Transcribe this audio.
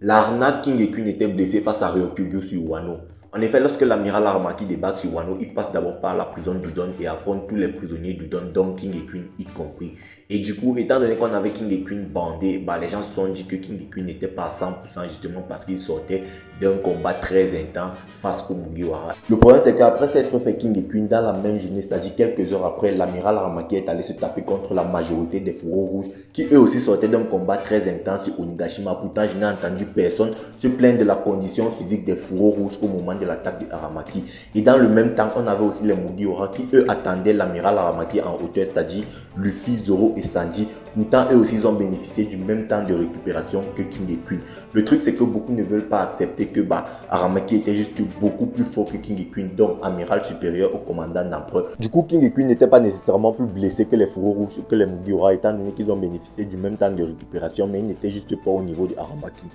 L'arnaque King et Queen était blessé face à Ryokugyu sur Wano. En effet, lorsque l'amiral Aramaki débarque sur Wano, il passe d'abord par la prison d'Udon et affronte tous les prisonniers d'Udon, dont King et Queen y compris. Et du coup, étant donné qu'on avait King et Queen bandés, les gens se sont dit que King et Queen n'était pas à 100% justement parce qu'ils sortaient d'un combat très intense face au Mugiwara. Le problème, c'est qu'après s'être fait King et Queen dans la même journée, c'est-à-dire quelques heures après, l'amiral Aramaki est allé se taper contre la majorité des fourreaux rouges qui eux aussi sortaient d'un combat très intense sur Onigashima. Pourtant, je n'ai entendu personne se plaindre de la condition physique des fourreaux rouges au moment de l'attaque de Aramaki. Et dans le même temps, on avait aussi les Mugiwara qui eux attendaient l'amiral Aramaki en hauteur, c'est-à-dire Luffy, Zoro et Sanji. Pourtant, eux aussi ils ont bénéficié du même temps de récupération que King et Queen. Le truc, c'est que beaucoup ne veulent pas accepter que Aramaki était juste beaucoup plus fort que King et Queen, donc amiral supérieur au commandant d'empereur. Du coup, King et Queen n'étaient pas nécessairement plus blessés que les fourreaux rouges, que les Mugiwara, étant donné qu'ils ont bénéficié du même temps de récupération, mais ils n'étaient juste pas au niveau de Aramaki.